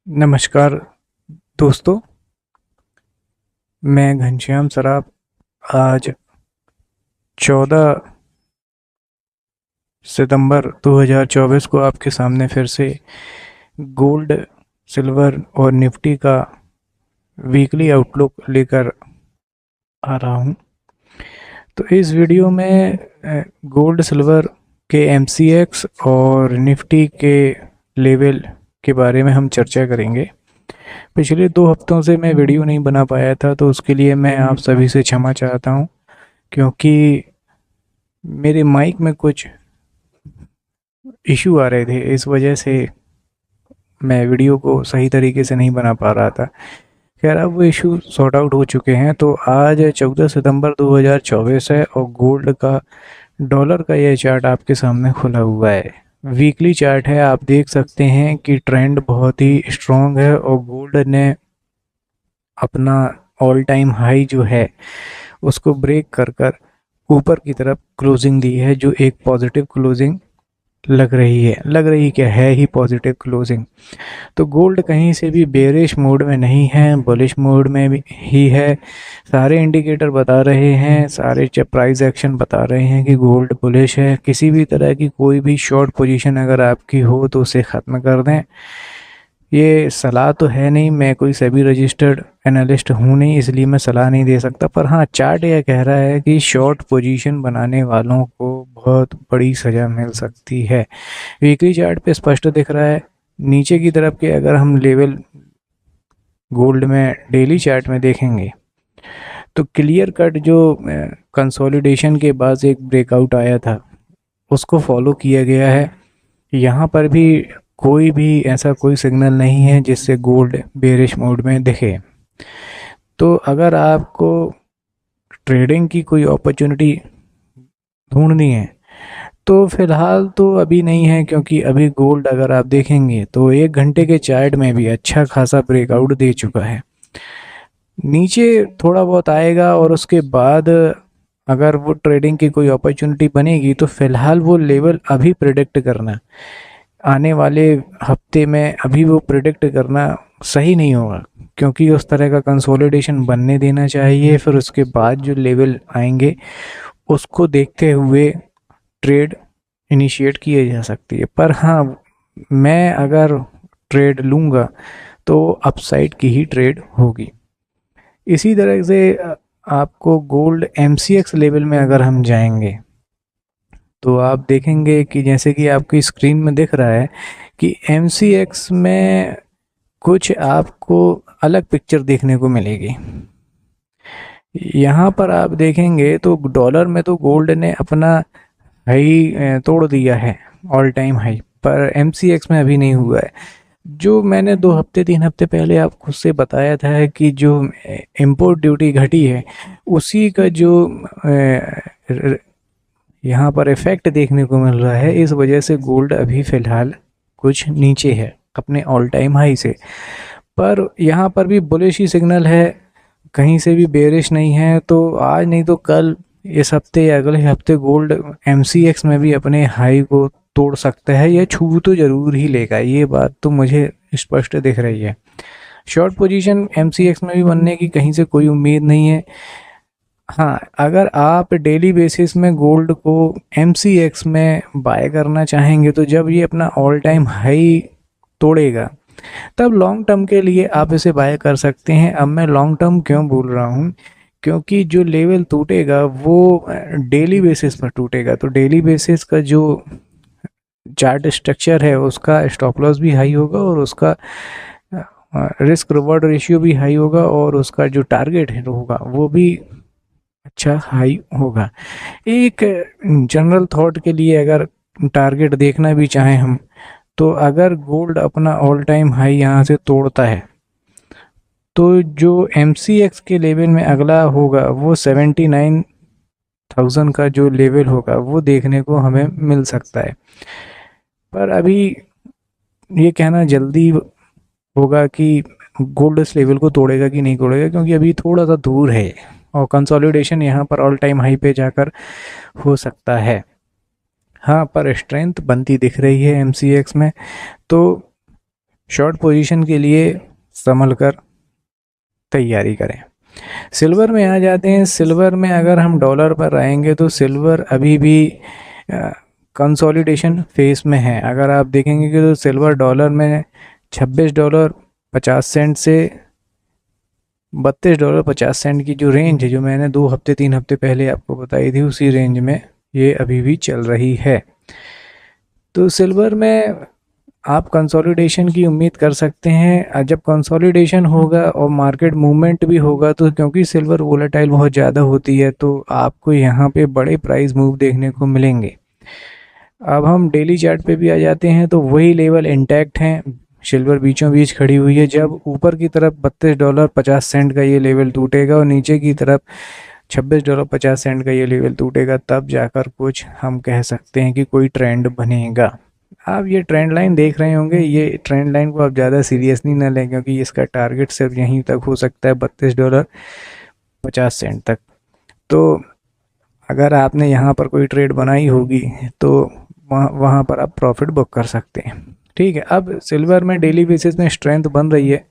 नमस्कार दोस्तों, मैं घनश्याम सराफ आज 14 सितंबर 2024 को आपके सामने फिर से गोल्ड, सिल्वर और निफ्टी का वीकली आउटलुक लेकर आ रहा हूं। तो इस वीडियो में गोल्ड, सिल्वर के एमसीएक्स और निफ्टी के लेवल के बारे में हम चर्चा करेंगे। पिछले 2 हफ्तों से मैं वीडियो नहीं बना पाया था, तो उसके लिए मैं आप सभी से क्षमा चाहता हूं, क्योंकि मेरे माइक में कुछ इशू आ रहे थे। इस वजह से मैं वीडियो को सही तरीके से नहीं बना पा रहा था। खैर, अब वो इशू सॉर्ट आउट हो चुके हैं। तो आज 14 सितंबर 2024 है और गोल्ड का, डॉलर का यह चार्ट आपके सामने खुला हुआ है। वीकली चार्ट है। आप देख सकते हैं कि ट्रेंड बहुत ही स्ट्रॉन्ग है और गोल्ड ने अपना ऑल टाइम हाई जो है उसको ब्रेक कर कर ऊपर की तरफ क्लोजिंग दी है, जो एक पॉजिटिव क्लोजिंग लग रही क्या है ही पॉजिटिव क्लोजिंग। तो गोल्ड कहीं से भी बेरिश मोड में नहीं है, बुलिश मोड में भी ही है। सारे इंडिकेटर बता रहे हैं, सारे प्राइस एक्शन बता रहे हैं कि गोल्ड बुलिश है। किसी भी तरह की कोई भी शॉर्ट पोजीशन अगर आपकी हो तो उसे ख़त्म कर दें। ये सलाह तो है नहीं, मैं कोई सेबी रजिस्टर्ड एनालिस्ट हूँ नहीं, इसलिए मैं सलाह नहीं दे सकता। पर हाँ, चार्ट यह कह रहा है कि शॉर्ट पोजीशन बनाने वालों को बहुत बड़ी सज़ा मिल सकती है। वीकली चार्ट पे स्पष्ट दिख रहा है। नीचे की तरफ के अगर हम लेवल गोल्ड में डेली चार्ट में देखेंगे तो क्लियर कट जो कंसोलिडेशन के बाद एक ब्रेकआउट आया था उसको फॉलो किया गया है। यहाँ पर भी कोई भी ऐसा कोई सिग्नल नहीं है जिससे गोल्ड बेरिश मोड में दिखे। तो अगर आपको ट्रेडिंग की कोई अपॉर्चुनिटी ढूंढनी है तो फिलहाल तो अभी नहीं है, क्योंकि अभी गोल्ड अगर आप देखेंगे तो 1 घंटे के चार्ट में भी अच्छा खासा ब्रेकआउट दे चुका है। नीचे थोड़ा बहुत आएगा और उसके बाद अगर वो ट्रेडिंग की कोई अपॉर्चुनिटी बनेगी तो फिलहाल वो लेवल अभी प्रिडिक्ट करना, आने वाले हफ्ते में अभी वो प्रिडिक्ट करना सही नहीं होगा, क्योंकि उस तरह का कंसोलिडेशन बनने देना चाहिए। फिर उसके बाद जो लेवल आएंगे उसको देखते हुए ट्रेड इनिशिएट किए जा सकती है। पर हाँ, मैं अगर ट्रेड लूँगा तो अपसाइड की ही ट्रेड होगी। इसी तरह से आपको गोल्ड एमसीएक्स लेवल में अगर हम जाएंगे तो आप देखेंगे कि जैसे कि आपकी स्क्रीन में दिख रहा है कि एमसीएक्स में कुछ आपको अलग पिक्चर देखने को मिलेगी। यहाँ पर आप देखेंगे तो डॉलर में तो गोल्ड ने अपना हाई तोड़ दिया है, ऑल टाइम हाई, पर एमसीएक्स में अभी नहीं हुआ है। जो मैंने 2 हफ्ते 3 हफ्ते पहले आप खुद से बताया था कि जो इम्पोर्ट ड्यूटी घटी है उसी का जो यहाँ पर इफेक्ट देखने को मिल रहा है, इस वजह से गोल्ड अभी फ़िलहाल कुछ नीचे है अपने ऑल टाइम हाई से। पर यहाँ पर भी बुलिश ही सिग्नल है, कहीं से भी बेरिश नहीं है। तो आज नहीं तो कल, इस हफ्ते या अगले हफ्ते गोल्ड एमसीएक्स में भी अपने हाई को तोड़ सकता है या छू तो ज़रूर ही लेगा, ये बात तो मुझे स्पष्ट दिख रही है। शॉर्ट पोजीशन एमसीएक्स में भी बनने की कहीं से कोई उम्मीद नहीं है। हाँ, अगर आप डेली बेसिस में गोल्ड को एमसीएक्स में बाय करना चाहेंगे तो जब ये अपना ऑल टाइम हाई तोड़ेगा तब लॉन्ग टर्म के लिए आप इसे बाय कर सकते हैं। अब मैं लॉन्ग टर्म क्यों बोल रहा हूँ, क्योंकि जो लेवल टूटेगा वो डेली बेसिस पर टूटेगा। तो डेली बेसिस का जो चार्ट स्ट्रक्चर है उसका स्टॉप लॉस भी हाई होगा और उसका रिस्क रिवॉर्ड रेशियो भी हाई होगा और उसका जो टारगेट है होगा वो भी अच्छा हाई होगा। एक जनरल थॉट के लिए अगर टारगेट देखना भी चाहें हम, तो अगर गोल्ड अपना ऑल टाइम हाई यहाँ से तोड़ता है तो जो एमसीएक्स के लेवल में अगला होगा वो 79,000 का जो लेवल होगा वो देखने को हमें मिल सकता है। पर अभी ये कहना जल्दी होगा कि गोल्ड इस लेवल को तोड़ेगा कि नहीं तोड़ेगा, क्योंकि अभी थोड़ा सा दूर है और कंसोलिडेशन यहाँ पर ऑल टाइम हाई पे जाकर हो सकता है। हाँ, पर स्ट्रेंथ बनती दिख रही है एमसीएक्स में। तो शॉर्ट पोजीशन के लिए संभल कर तैयारी करें। सिल्वर में आ जाते हैं। सिल्वर में अगर हम डॉलर पर रहेंगे तो सिल्वर अभी भी कंसोलिडेशन फेस में है। अगर आप देखेंगे कि तो सिल्वर डॉलर में $26.50 से $32.50 की जो रेंज है, जो मैंने 2 हफ्ते 3 हफ्ते पहले आपको बताई थी, उसी रेंज में ये अभी भी चल रही है। तो सिल्वर में आप कंसोलिडेशन की उम्मीद कर सकते हैं। जब कंसोलिडेशन होगा और मार्केट मूवमेंट भी होगा, तो क्योंकि सिल्वर वोलेटाइल बहुत ज़्यादा होती है, तो आपको यहाँ पे बड़े प्राइस मूव देखने को मिलेंगे। अब हम डेली चार्ट पे भी आ जाते हैं तो वही लेवल इंटैक्ट हैं। सिल्वर बीचों बीच खड़ी हुई है। जब ऊपर की तरफ $32.50 का ये लेवल टूटेगा और नीचे की तरफ $26.50 का ये लेवल टूटेगा, तब जाकर कुछ हम कह सकते हैं कि कोई ट्रेंड बनेगा। आप ये ट्रेंड लाइन देख रहे होंगे, ये ट्रेंड लाइन को आप ज़्यादा सीरियसली ना लें, क्योंकि इसका टारगेट सिर्फ यहीं तक हो सकता है, $32.50 तक। तो अगर आपने यहाँ पर कोई ट्रेड बनाई होगी तो वहाँ पर आप प्रॉफिट बुक कर सकते हैं। ठीक है, अब सिल्वर में डेली बेसिस में स्ट्रेंथ बन रही है,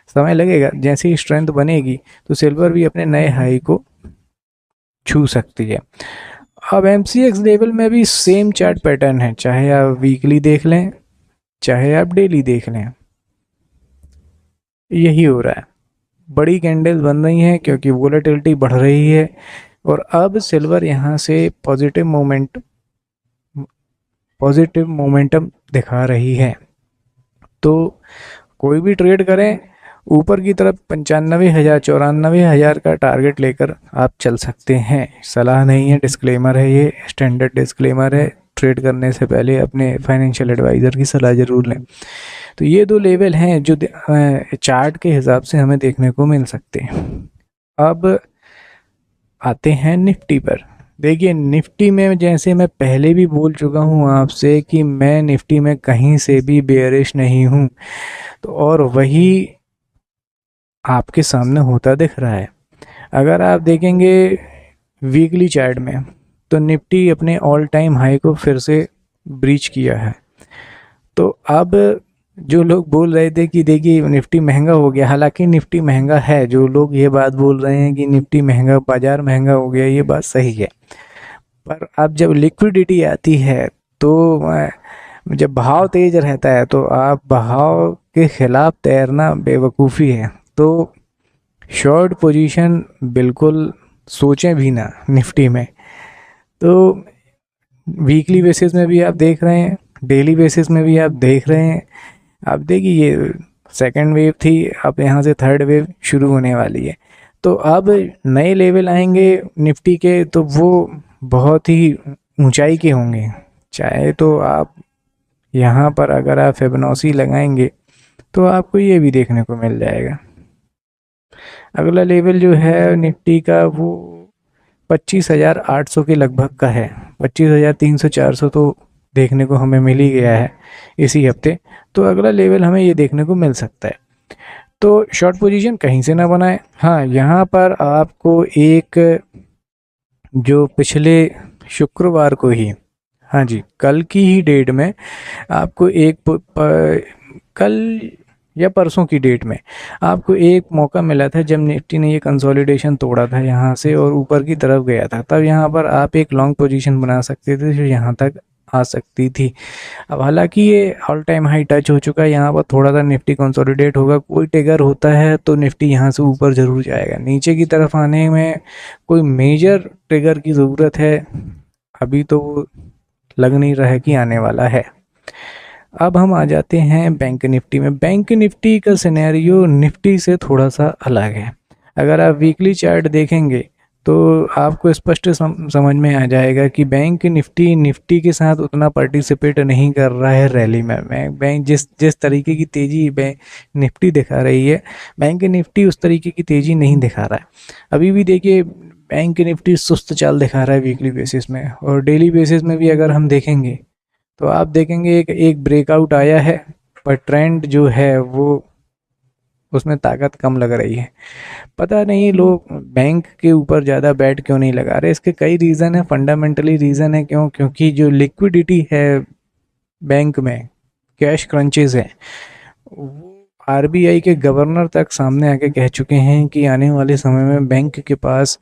समय लगेगा। जैसे ही स्ट्रेंथ बनेगी तो सिल्वर भी अपने नए हाई को छू सकती है। अब MCX लेवल में भी सेम चार्ट पैटर्न है, चाहे आप वीकली देख लें चाहे आप डेली देख लें, यही हो रहा है। बड़ी कैंडल्स बन रही हैं क्योंकि वोलेटिलिटी बढ़ रही है और अब सिल्वर यहाँ से पॉजिटिव मोमेंटम दिखा रही है। तो कोई भी ट्रेड करें, ऊपर की तरफ 95,000 94,000 का टारगेट लेकर आप चल सकते हैं। सलाह नहीं है, डिस्क्लेमर है, ये स्टैंडर्ड डिस्क्लेमर है। ट्रेड करने से पहले अपने फाइनेंशियल एडवाइज़र की सलाह ज़रूर लें। तो ये 2 लेवल हैं जो चार्ट के हिसाब से हमें देखने को मिल सकते हैं। अब आते हैं निफ्टी पर। देखिए, निफ्टी में जैसे मैं पहले भी बोल चुका हूँ आपसे कि मैं निफ्टी में कहीं से भी बेयरिश नहीं हूँ, तो और वही आपके सामने होता दिख रहा है। अगर आप देखेंगे वीकली चार्ट में, तो निफ्टी अपने ऑल टाइम हाई को फिर से ब्रीच किया है। तो अब जो लोग बोल रहे थे कि देखिए निफ्टी महंगा हो गया, हालांकि निफ्टी महंगा है। जो लोग ये बात बोल रहे हैं कि निफ्टी महंगा, बाजार महंगा हो गया, ये बात सही है। पर अब जब लिक्विडिटी आती है, तो जब भाव तेज रहता है, तो आप भाव के खिलाफ तैरना बेवकूफ़ी है। तो शॉर्ट पोजीशन बिल्कुल सोचें भी ना निफ्टी में। तो वीकली बेसिस में भी आप देख रहे हैं, डेली बेसिस में भी आप देख रहे हैं। आप देखिए, ये सेकंड वेव थी, अब यहाँ से थर्ड वेव शुरू होने वाली है। तो अब नए लेवल आएंगे निफ्टी के, तो वो बहुत ही ऊंचाई के होंगे। चाहे तो आप यहाँ पर अगर आप फिबोनाची लगाएंगे तो आपको ये भी देखने को मिल जाएगा। अगला लेवल जो है निफ्टी का, वो 25,800 के लगभग का है। 25,300-400 तो देखने को हमें मिल ही गया है इसी हफ्ते। तो अगला लेवल हमें ये देखने को मिल सकता है। तो शॉर्ट पोजीशन कहीं से ना बनाए। हाँ, यहाँ पर आपको एक, जो पिछले शुक्रवार को ही, हाँ जी, कल की ही डेट में आपको कल या परसों की डेट में आपको एक मौका मिला था, जब निफ्टी ने ये कंसोलिडेशन तोड़ा था यहाँ से और ऊपर की तरफ गया था। तब यहाँ पर आप एक लॉन्ग पोजीशन बना सकते थे जो यहाँ तक आ सकती थी। अब हालांकि ये ऑल टाइम हाई टच हो चुका है, यहाँ पर थोड़ा सा निफ्टी कंसोलिडेट होगा। कोई ट्रिगर होता है तो निफ्टी यहाँ से ऊपर ज़रूर जाएगा। नीचे की तरफ आने में कोई मेजर ट्रिगर की ज़रूरत है, अभी तो लग नहीं रहा है कि आने वाला है। अब हम आ जाते हैं बैंक निफ्टी में। बैंक निफ्टी का सिनेरियो निफ्टी से थोड़ा सा अलग है। अगर आप वीकली चार्ट देखेंगे तो आपको स्पष्ट समझ में आ जाएगा कि बैंक निफ्टी के साथ उतना पार्टिसिपेट नहीं कर रहा है रैली में। बैंक जिस तरीके की तेज़ी बैंक निफ्टी दिखा रही है, बैंक निफ्टी उस तरीके की तेज़ी नहीं दिखा रहा है। अभी भी देखिए, बैंक निफ्टी सुस्त चाल दिखा रहा है वीकली बेसिस में। और डेली बेसिस में भी अगर हम देखेंगे तो आप देखेंगे एक ब्रेकआउट आया है, पर ट्रेंड जो है वो, उसमें ताकत कम लग रही है। पता नहीं लोग बैंक के ऊपर ज़्यादा बैट क्यों नहीं लगा रहे। इसके कई रीज़न है, फंडामेंटली रीज़न है। क्योंकि जो लिक्विडिटी है बैंक में, कैश क्रंचेस है, वो आरबीआई के गवर्नर तक सामने आके कह चुके हैं कि आने वाले समय में बैंक के पास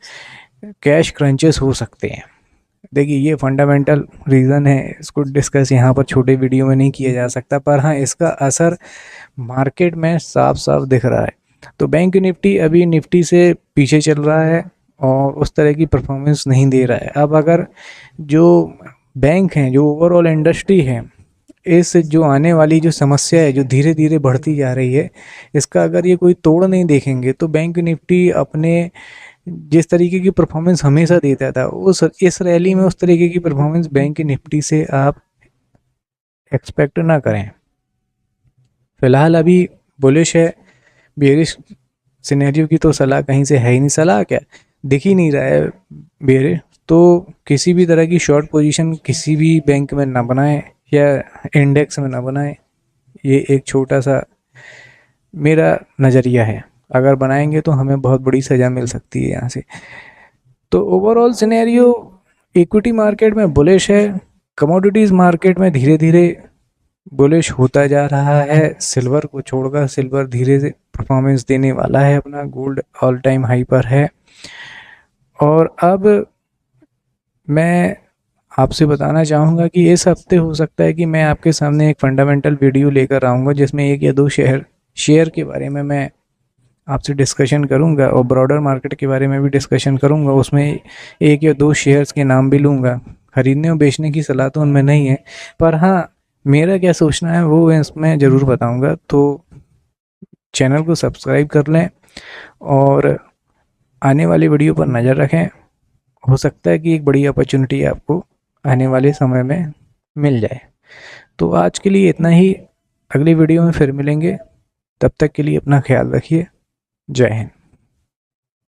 कैश क्रंचेस हो सकते हैं। देखिए, ये फंडामेंटल रीज़न है, इसको डिस्कस यहाँ पर छोटे वीडियो में नहीं किया जा सकता, पर हाँ इसका असर मार्केट में साफ साफ दिख रहा है। तो बैंक निफ्टी अभी निफ्टी से पीछे चल रहा है और उस तरह की परफॉर्मेंस नहीं दे रहा है। अब अगर जो बैंक हैं, जो ओवरऑल इंडस्ट्री है, इस जो आने वाली जो समस्या है जो धीरे धीरे बढ़ती जा रही है, इसका अगर ये कोई तोड़ नहीं देखेंगे तो बैंक निफ्टी अपने जिस तरीके की परफॉर्मेंस हमेशा देता था, उस इस रैली में उस तरीके की परफॉर्मेंस बैंक निफ्टी से आप एक्सपेक्ट ना करें। फिलहाल अभी बुलिश है, बेरिश सिनेरियो की तो सलाह कहीं से है ही नहीं। सलाह क्या, दिख ही नहीं रहा है बेरिश। तो किसी भी तरह की शॉर्ट पोजीशन किसी भी बैंक में ना बनाएं या इंडेक्स में ना बनाएं, ये एक छोटा सा मेरा नज़रिया है। अगर बनाएंगे तो हमें बहुत बड़ी सज़ा मिल सकती है यहाँ से। तो ओवरऑल सिनेरियो इक्विटी मार्केट में बुलिश है, कमोडिटीज़ मार्केट में धीरे धीरे बुलिश होता जा रहा है। सिल्वर को छोड़कर सिल्वर धीरे से परफॉर्मेंस देने वाला है अपना, गोल्ड ऑल टाइम हाई पर है। और अब मैं आपसे बताना चाहूँगा कि इस हफ्ते हो सकता है कि मैं आपके सामने एक फंडामेंटल वीडियो लेकर आऊँगा जिसमें एक या दो शेयर के बारे में मैं आपसे डिस्कशन करूँगा और ब्रॉडर मार्केट के बारे में भी डिस्कशन करूँगा। उसमें एक या दो शेयर्स के नाम भी लूँगा। खरीदने और बेचने की सलाह तो उनमें नहीं है, पर हाँ मेरा क्या सोचना है वो इसमें ज़रूर बताऊँगा। तो चैनल को सब्सक्राइब कर लें और आने वाली वीडियो पर नज़र रखें। हो सकता है कि एक बड़ी अपॉर्चुनिटी आपको आने वाले समय में मिल जाए। तो आज के लिए इतना ही, अगली वीडियो में फिर मिलेंगे। तब तक के लिए अपना ख्याल रखिए। जय हिंद।